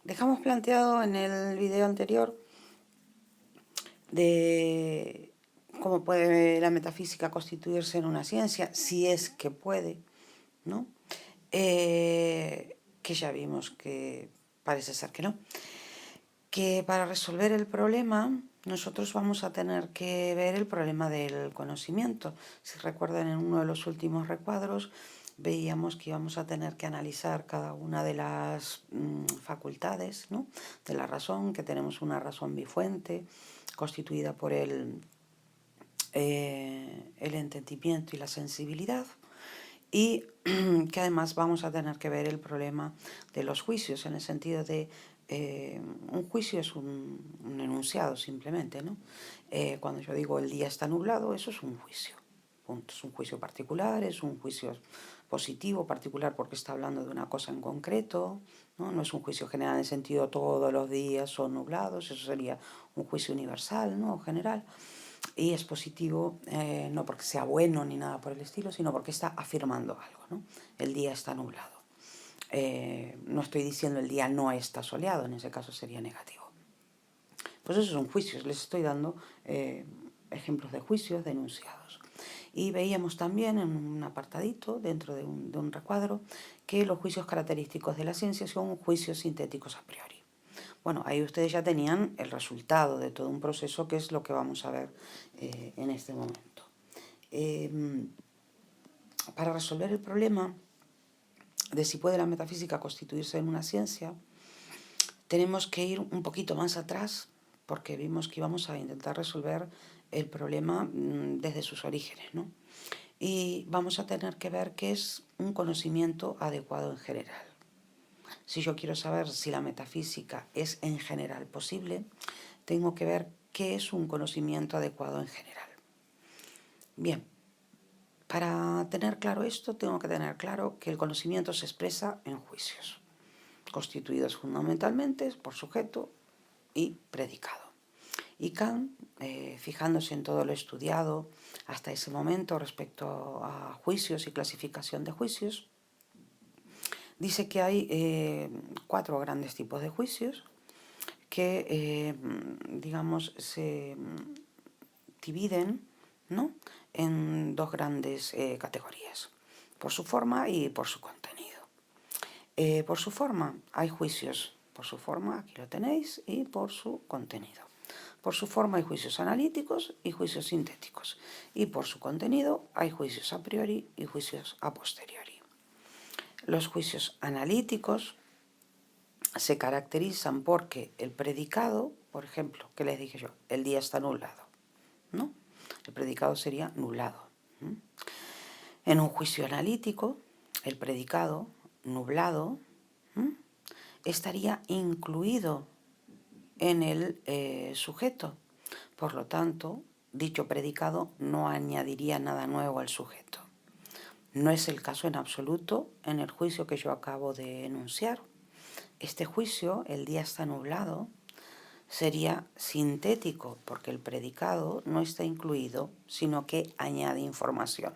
Dejamos planteado en el video anterior de cómo puede la metafísica constituirse en una ciencia, si es que puede, ¿no? Que ya vimos que parece ser que no. Que para resolver el problema nosotros vamos a tener que ver el problema del conocimiento. Si recuerdan, en uno de los últimos recuadros veíamos que íbamos a tener que analizar cada una de las facultades, ¿no?, de la razón, que tenemos una razón bifuente constituida por el entendimiento y la sensibilidad, y que además vamos a tener que ver el problema de los juicios, en el sentido de un juicio es un enunciado simplemente, ¿no? Cuando yo digo el día está nublado, eso es un juicio, punto. Es un juicio particular, es un juicio positivo, particular, porque está hablando de una cosa en concreto, ¿no? No es un juicio general en el sentido todos los días son nublados, eso sería un juicio universal, ¿no?, general. Y es positivo no porque sea bueno ni nada por el estilo, sino porque está afirmando algo, ¿no? El día está nublado. No estoy diciendo el día no está soleado, en ese caso sería negativo. Pues esos son juicios, les estoy dando ejemplos de juicios, de enunciados. Y veíamos también en un apartadito dentro de un recuadro que los juicios característicos de la ciencia son juicios sintéticos a priori. Bueno, ahí ustedes ya tenían el resultado de todo un proceso, que es lo que vamos a ver en este momento. Para resolver el problema de si puede la metafísica constituirse en una ciencia, tenemos que ir un poquito más atrás, porque vimos que íbamos a intentar resolver el problema desde sus orígenes, ¿no? Y vamos a tener que ver qué es un conocimiento adecuado en general. Si yo quiero saber si la metafísica es en general posible, tengo que ver qué es un conocimiento adecuado en general. Bien, para tener claro esto, tengo que tener claro que el conocimiento se expresa en juicios, constituidos fundamentalmente por sujeto y predicado. Y Kant, fijándose en todo lo estudiado hasta ese momento respecto a juicios y clasificación de juicios, dice que hay 4 grandes tipos de juicios que, digamos, se dividen, ¿no?, en 2 grandes categorías, por su forma y por su contenido. Por su forma, hay juicios por su forma, aquí lo tenéis, y por su contenido. Por su forma hay juicios analíticos y juicios sintéticos, y por su contenido hay juicios a priori y juicios a posteriori. Los juicios analíticos se caracterizan porque el predicado, por ejemplo, ¿qué les dije yo? El día está nublado, ¿no? El predicado sería nublado. En un juicio analítico, el predicado nublado estaría incluido en el sujeto. Por lo tanto, dicho predicado no añadiría nada nuevo al sujeto. No es el caso en absoluto en el juicio que yo acabo de enunciar. Este juicio, el día está nublado, sería sintético porque el predicado no está incluido, sino que añade información.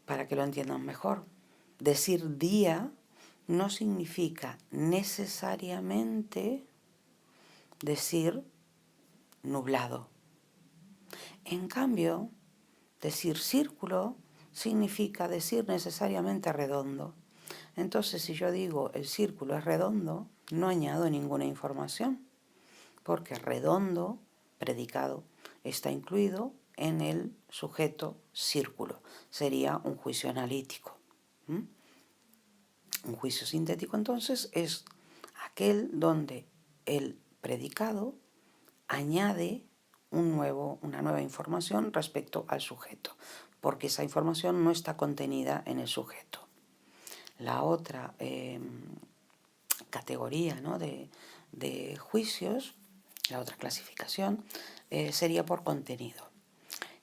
Para que lo entiendan mejor, decir día no significa necesariamente decir nublado. En cambio, decir círculo significa decir necesariamente redondo. Entonces, si yo digo el círculo es redondo, no añado ninguna información, porque redondo, predicado, está incluido en el sujeto círculo. Sería un juicio analítico. Un juicio sintético, entonces, es aquel donde el predicado añade una nueva información respecto al sujeto, porque esa información no está contenida en el sujeto. La otra categoría, ¿no?, de juicios, la otra clasificación, sería por contenido.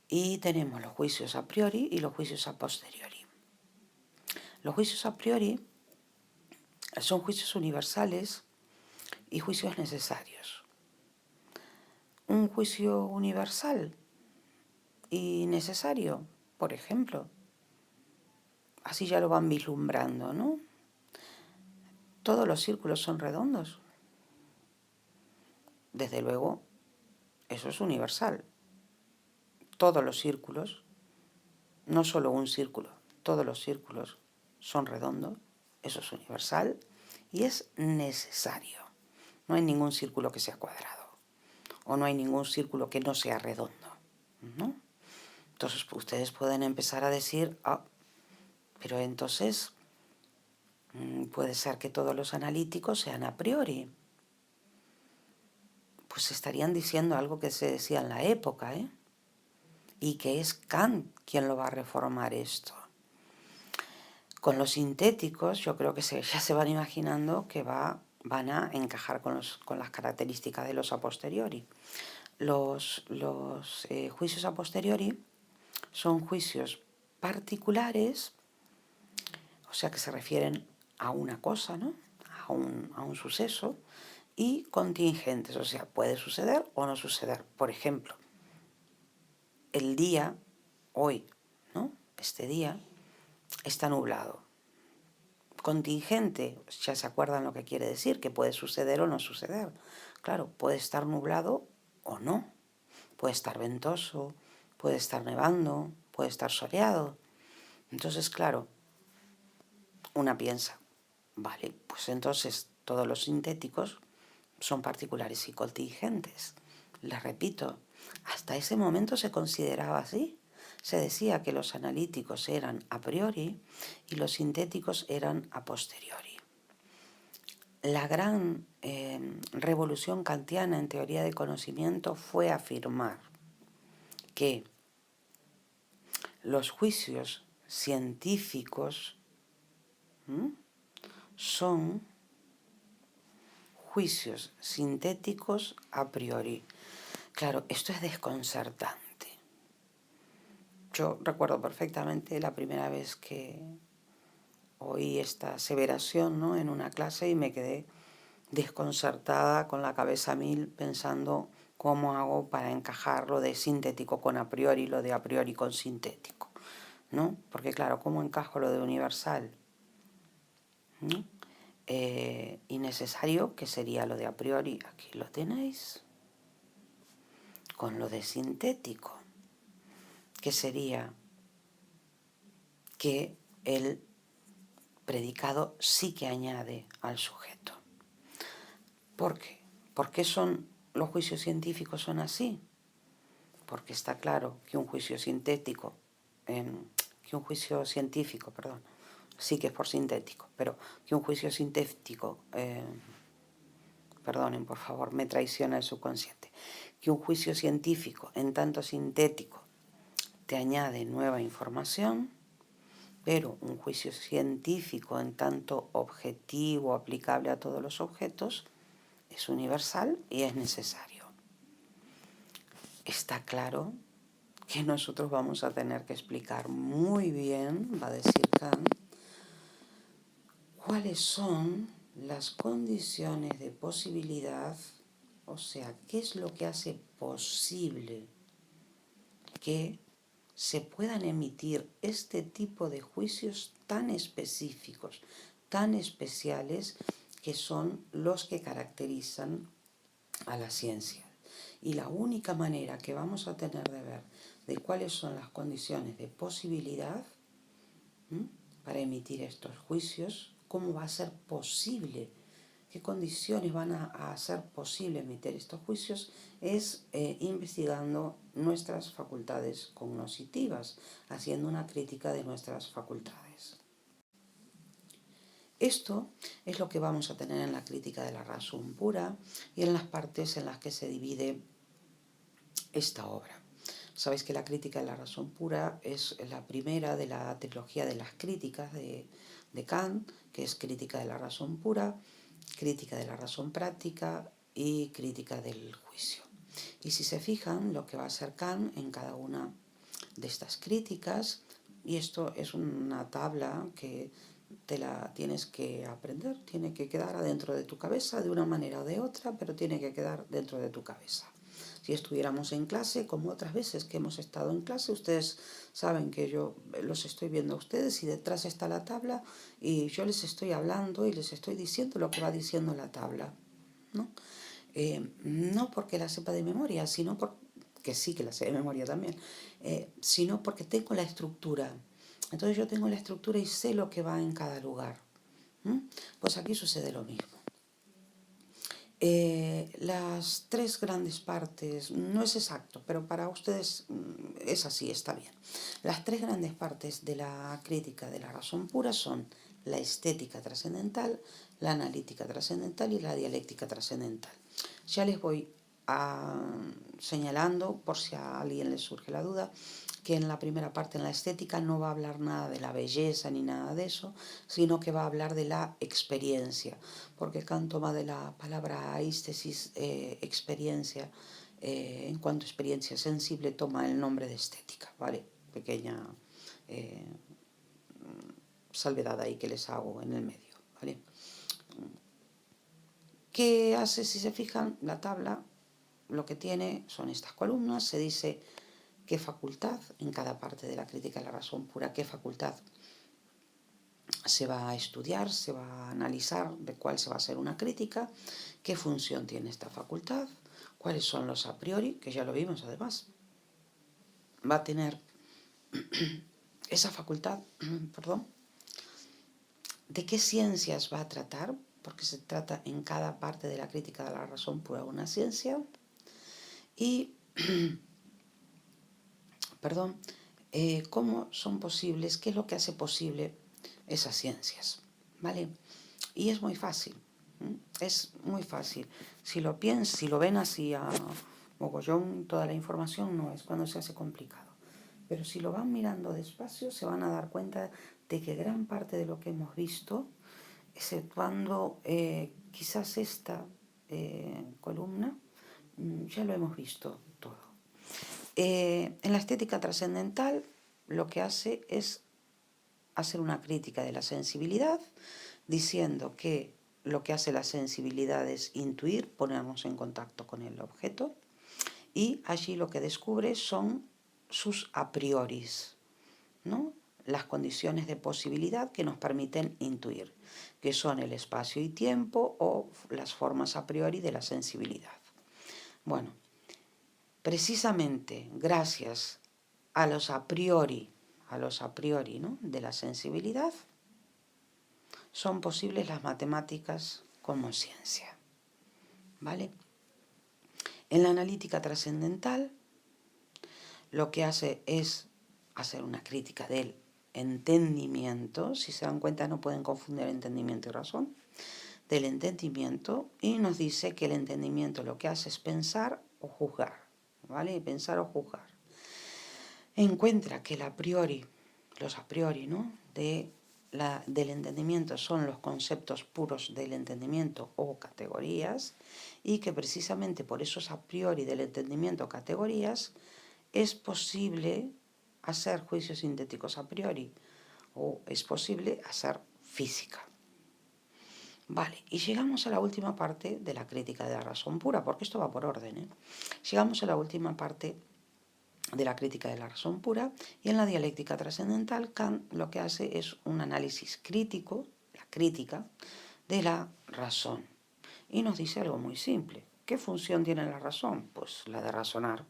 Y tenemos los juicios a priori y los juicios a posteriori. Los juicios a priori son juicios universales y juicios necesarios. Un juicio universal y necesario, por ejemplo, así ya lo van vislumbrando, ¿no? ¿todos los círculos son redondos? Desde luego, eso es universal. Todos los círculos, no solo un círculo, todos los círculos son redondos, eso es universal y es necesario. No hay ningún círculo que sea cuadrado o no hay ningún círculo que no sea redondo, ¿no? Entonces ustedes pueden empezar a decir, pero entonces puede ser que todos los analíticos sean a priori. Pues estarían diciendo algo que se decía en la época, y que es Kant quien lo va a reformar esto. Con los sintéticos yo creo que ya se van imaginando que van a encajar con las características de los a posteriori. Los juicios a posteriori son juicios particulares, o sea que se refieren a una cosa, ¿no? a un suceso, y contingentes, o sea, puede suceder o no suceder. Por ejemplo, el día, hoy, ¿no? Este día está nublado. Contingente, ya se acuerdan lo que quiere decir, que puede suceder o no suceder. Claro, puede estar nublado o no. Puede estar ventoso, puede estar nevando, puede estar soleado. Entonces, claro, una piensa, vale, pues entonces todos los sintéticos son particulares y contingentes. Les repito, hasta ese momento se consideraba así. Se decía que los analíticos eran a priori y los sintéticos eran a posteriori. La gran revolución kantiana en teoría de conocimiento fue afirmar que los juicios científicos son juicios sintéticos a priori. Claro, esto es desconcertante. Yo recuerdo perfectamente la primera vez que oí esta aseveración, ¿no?, en una clase y me quedé desconcertada con la cabeza a mil pensando cómo hago para encajar lo de sintético con a priori, lo de a priori con sintético, ¿no? Porque claro, ¿cómo encajo lo de universal? ¿No? Y necesario, que sería lo de a priori, aquí lo tenéis, con lo de sintético, que sería que el predicado sí que añade al sujeto. ¿Por qué? ¿Por qué los juicios científicos son así? Porque está claro que un juicio científico, sí que es por sintético, pero que un juicio sintético, perdonen por favor, me traiciona el subconsciente, que un juicio científico en tanto sintético te añade nueva información, pero un juicio científico en tanto objetivo, aplicable a todos los objetos, es universal y es necesario. Está claro que nosotros vamos a tener que explicar muy bien, va a decir Kant, cuáles son las condiciones de posibilidad, o sea, qué es lo que hace posible que se puedan emitir este tipo de juicios tan específicos, tan especiales, que son los que caracterizan a la ciencia. Y la única manera que vamos a tener de ver de cuáles son las condiciones de posibilidad para emitir estos juicios, cómo va a ser posible, qué condiciones van a hacer posible emitir estos juicios, es investigando nuestras facultades cognitivas, haciendo una crítica de nuestras facultades. Esto es lo que vamos a tener en la crítica de la razón pura y en las partes en las que se divide esta obra. Sabéis que la crítica de la razón pura es la primera de la trilogía de las críticas de Kant, que es crítica de la razón pura, crítica de la razón práctica y crítica del juicio. Y si se fijan, lo que va a hacer Kant en cada una de estas críticas, y esto es una tabla que te la tienes que aprender, tiene que quedar adentro de tu cabeza de una manera o de otra, pero tiene que quedar dentro de tu cabeza. Si estuviéramos en clase, como otras veces que hemos estado en clase, ustedes saben que yo los estoy viendo a ustedes y detrás está la tabla y yo les estoy hablando y les estoy diciendo lo que va diciendo la tabla, ¿no? No porque la sepa de memoria, sino porque sí que la sé de memoria también, sino porque tengo la estructura. Entonces yo tengo la estructura y sé lo que va en cada lugar. Pues aquí sucede lo mismo. Las tres grandes partes, no es exacto, pero para ustedes es así, está bien. Las tres grandes partes de la crítica de la razón pura son la estética trascendental, la analítica trascendental y la dialéctica trascendental. Ya les voy señalando, por si a alguien le surge la duda, que en la primera parte, en la estética, no va a hablar nada de la belleza ni nada de eso, sino que va a hablar de la experiencia, porque Kant toma de la palabra aistesis, experiencia, en cuanto a experiencia sensible, toma el nombre de estética, ¿vale? Pequeña salvedad ahí que les hago en el medio, ¿vale? ¿Qué hace? Si se fijan, la tabla lo que tiene son estas columnas, se dice qué facultad, en cada parte de la crítica de la razón pura, qué facultad se va a estudiar, se va a analizar de cuál se va a hacer una crítica, qué función tiene esta facultad, cuáles son los a priori, que ya lo vimos además. Va a tener esa facultad, perdón, de qué ciencias va a tratar, porque se trata en cada parte de la crítica de la razón pura una ciencia, y perdón, cómo son posibles, qué es lo que hace posible esas ciencias, ¿vale? Y es muy fácil, es muy fácil. Si lo piensan, si lo ven así a mogollón, toda la información no es cuando se hace complicado. Pero si lo van mirando despacio, se van a dar cuenta de que gran parte de lo que hemos visto, exceptuando quizás esta columna, ya lo hemos visto todo. En la estética trascendental lo que hace es hacer una crítica de la sensibilidad, diciendo que lo que hace la sensibilidad es intuir, ponernos en contacto con el objeto, y allí lo que descubre son sus a prioris, ¿no? Las condiciones de posibilidad que nos permiten intuir, que son el espacio y tiempo o las formas a priori de la sensibilidad. Bueno, precisamente gracias a los a priori, ¿no?, de la sensibilidad, son posibles las matemáticas como ciencia, ¿vale? En la analítica trascendental, lo que hace es hacer una crítica del entendimiento. Si se dan cuenta, no pueden confundir entendimiento y razón. Del entendimiento, y nos dice que el entendimiento lo que hace es pensar o juzgar, ¿vale? Pensar o juzgar. Encuentra que el a priori, los a priori, ¿no?, del entendimiento son los conceptos puros del entendimiento o categorías, y que precisamente por esos a priori del entendimiento o categorías es posible hacer juicios sintéticos a priori, o es posible hacer física. Vale, y llegamos a la última parte de la crítica de la razón pura, porque esto va por orden, ¿eh? Llegamos a la última parte de la crítica de la razón pura, y en la dialéctica trascendental Kant lo que hace es un análisis crítico, la crítica de la razón, y nos dice algo muy simple. ¿Qué función tiene la razón? Pues la de razonar.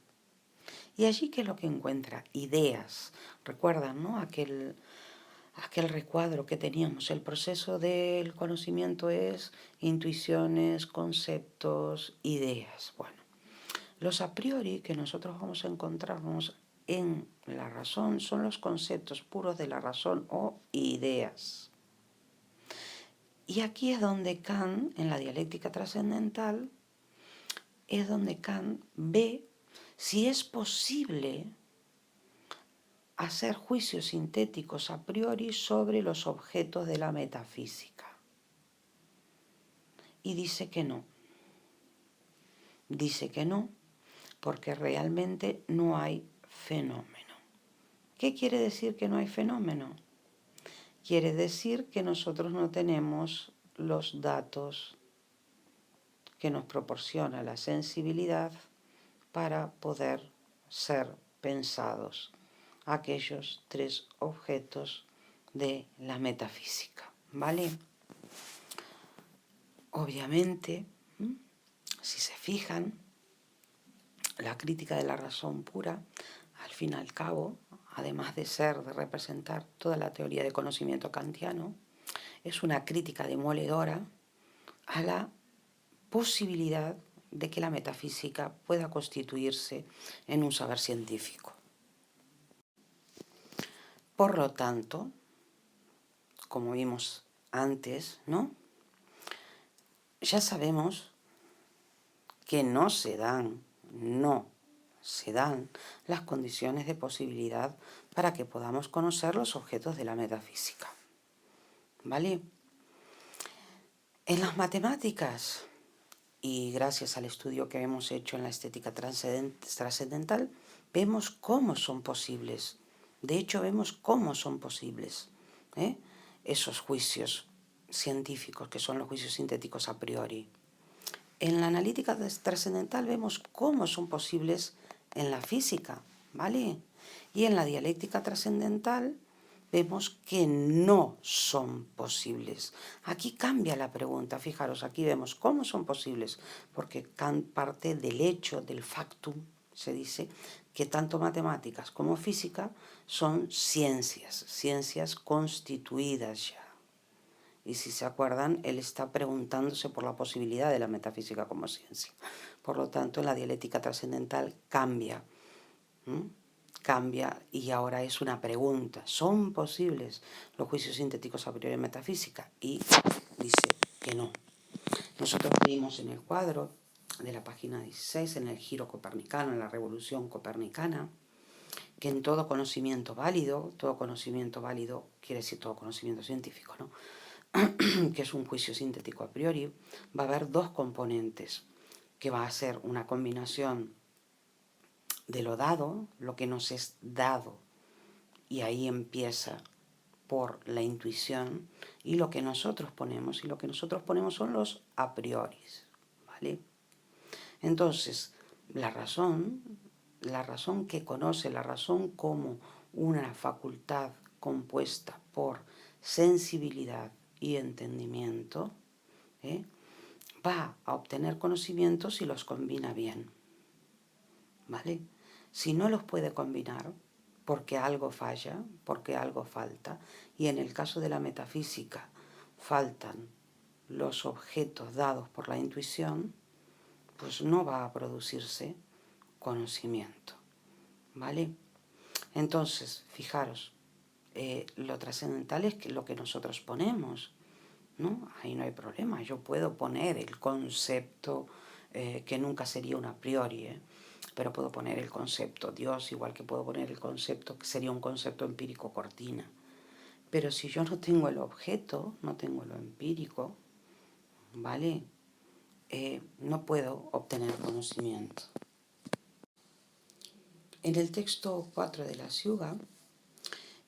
Y allí, ¿qué es lo que encuentra? Ideas. ¿Recuerdan, no?, aquel recuadro que teníamos? El proceso del conocimiento es intuiciones, conceptos, ideas. Bueno, los a priori que nosotros vamos a encontrarnos en la razón son los conceptos puros de la razón o ideas. Y aquí es donde Kant, en la dialéctica trascendental, es donde Kant ve si es posible hacer juicios sintéticos a priori sobre los objetos de la metafísica. Y dice que no. Dice que no, porque realmente no hay fenómeno. ¿Qué quiere decir que no hay fenómeno? Quiere decir que nosotros no tenemos los datos que nos proporciona la sensibilidad para poder ser pensados aquellos tres objetos de la metafísica, ¿vale? Obviamente, si se fijan, la crítica de la razón pura, al fin y al cabo, además de representar toda la teoría de conocimiento kantiano, es una crítica demoledora a la posibilidad de que la metafísica pueda constituirse en un saber científico. Por lo tanto, como vimos antes, ¿no? Ya sabemos que no se dan las condiciones de posibilidad para que podamos conocer los objetos de la metafísica, ¿vale? En las matemáticas, y gracias al estudio que hemos hecho en la estética trascendental, vemos cómo son posibles. De hecho, vemos cómo son posibles esos juicios científicos, que son los juicios sintéticos a priori. En la analítica trascendental vemos cómo son posibles en la física, ¿vale? Y en la dialéctica trascendental vemos que no son posibles. Aquí cambia la pregunta, fijaros, aquí vemos cómo son posibles, porque parte del hecho, del factum, se dice, que tanto matemáticas como física son ciencias constituidas ya. Y si se acuerdan, él está preguntándose por la posibilidad de la metafísica como ciencia. Por lo tanto, en la dialéctica trascendental cambia. Cambia y ahora es una pregunta. ¿Son posibles los juicios sintéticos a priori en metafísica? Y dice que no. Nosotros vimos en el cuadro de la página 16, en el giro copernicano, en la revolución copernicana, que en todo conocimiento válido quiere decir todo conocimiento científico, ¿no? Que es un juicio sintético a priori, va a haber dos componentes, que va a ser una combinación de lo dado, lo que nos es dado, y ahí empieza por la intuición, y lo que nosotros ponemos, son los a priori, ¿vale? Entonces, la razón que conoce, la razón como una facultad compuesta por sensibilidad y entendimiento, va a obtener conocimientos si los combina bien, ¿vale? Si no los puede combinar, porque algo falla, porque algo falta, y en el caso de la metafísica faltan los objetos dados por la intuición, pues no va a producirse conocimiento, ¿vale? Entonces, fijaros, lo trascendental es que lo que nosotros ponemos, ¿no? Ahí no hay problema, yo puedo poner el concepto que nunca sería un a priori, pero puedo poner el concepto Dios, igual que puedo poner el concepto que sería un concepto empírico cortina. Pero si yo no tengo el objeto, no tengo lo empírico, ¿vale? No puedo obtener conocimiento. En el texto 4 de la Yuga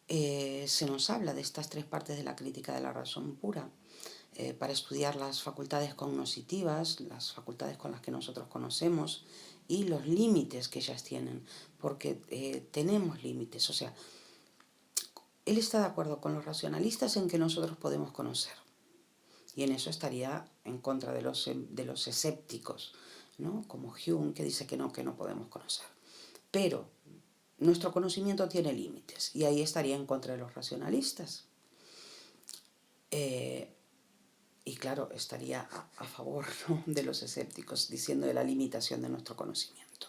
se nos habla de estas tres partes de la crítica de la razón pura para estudiar las facultades cognoscitivas, las facultades con las que nosotros conocemos y los límites que ellas tienen, porque tenemos límites. O sea, él está de acuerdo con los racionalistas en que nosotros podemos conocer, y en eso estaría en contra de los escépticos, ¿no? Como Hume, que dice que no podemos conocer. Pero nuestro conocimiento tiene límites, y ahí estaría en contra de los racionalistas. Y claro, estaría a favor, ¿no?, de los escépticos, diciendo de la limitación de nuestro conocimiento.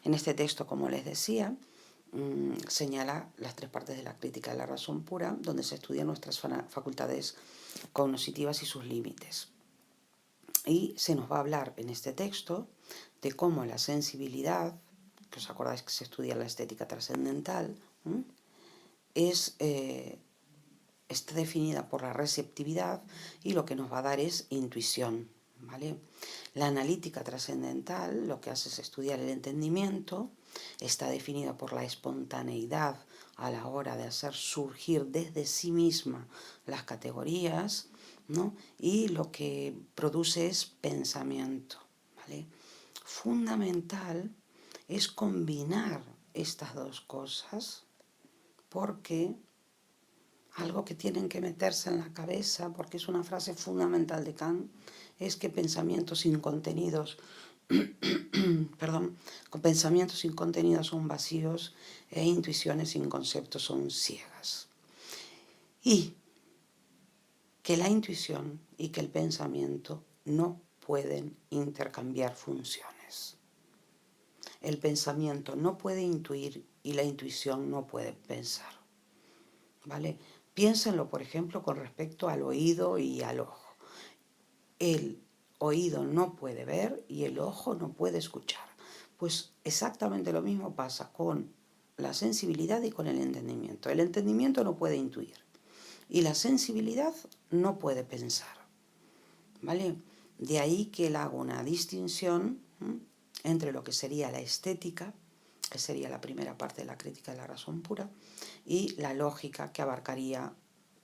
En este texto, como les decía, señala las tres partes de la crítica de la razón pura, donde se estudian nuestras facultades cognoscitivas y sus límites. Y se nos va a hablar en este texto de cómo la sensibilidad, que os acordáis que se estudia la estética trascendental, está definida por la receptividad, y lo que nos va a dar es intuición, ¿vale? La analítica trascendental lo que hace es estudiar el entendimiento, está definida por la espontaneidad a la hora de hacer surgir desde sí misma las categorías, ¿no? Y lo que produce es pensamiento, ¿vale? fundamental es combinar estas dos cosas, porque algo que tienen que meterse en la cabeza, porque es una frase fundamental de Kant, es que pensamientos sin contenidos, con pensamientos sin contenidos son vacíos e intuiciones sin conceptos son ciegas. Y que la intuición y que el pensamiento no pueden intercambiar funciones. El pensamiento no puede intuir y la intuición no puede pensar. ¿Vale? Piénsenlo, por ejemplo, con respecto al oído y al ojo. El oído no puede ver y el ojo no puede escuchar. Pues exactamente lo mismo pasa con la sensibilidad y con el entendimiento. El entendimiento no puede intuir y la sensibilidad no puede pensar. ¿Vale? De ahí que él haga una distinción entre lo que sería la estética, que sería la primera parte de la crítica de la razón pura, y la lógica, que abarcaría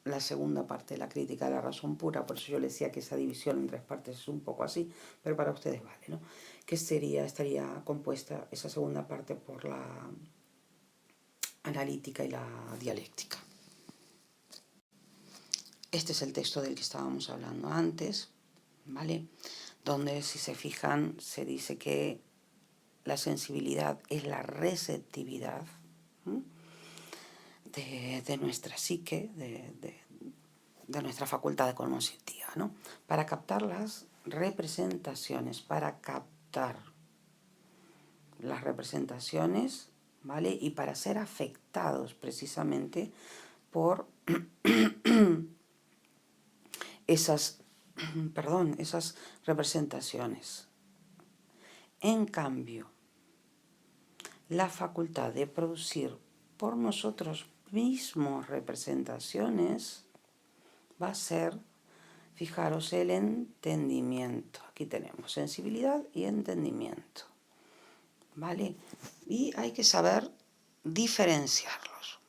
la segunda parte de la crítica de la razón pura. Por eso yo le decía que esa división en tres partes es un poco así, pero para ustedes vale, ¿no? Que estaría compuesta esa segunda parte por la analítica y la dialéctica. Este es el texto del que estábamos hablando antes, ¿vale? Donde, si se fijan, se dice que la sensibilidad es la receptividad de nuestra psique, de nuestra facultad de cognitiva, ¿no? Para captar las representaciones, ¿vale? Y para ser afectados precisamente por esas representaciones. En cambio, la facultad de producir por nosotros mismos representaciones va a ser, fijaros, el entendimiento. Aquí tenemos sensibilidad y entendimiento, ¿vale? Y hay que saber diferenciarlos,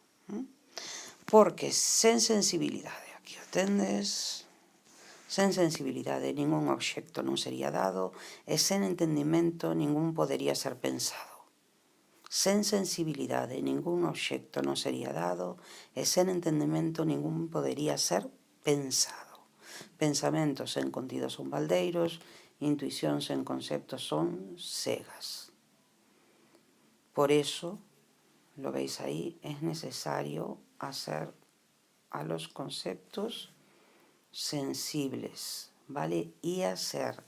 porque sen sensibilidad, aquí lo tendes, sen sensibilidad de ningún objeto no sería dado, e sen entendimiento ningún podría ser pensado. Sen sensibilidad de ningún objeto no sería dado, e sen entendimiento ningún podría ser pensado. Pensamientos en contidos son baldeiros, intuicións en conceptos son cegas. Por eso, lo veis ahí, es necesario hacer a los conceptos sensibles, ¿vale? Y hacer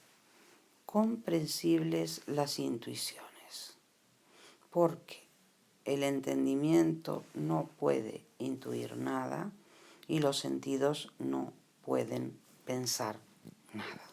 comprensibles las intuiciones. Porque el entendimiento no puede intuir nada y los sentidos no pueden pensar nada.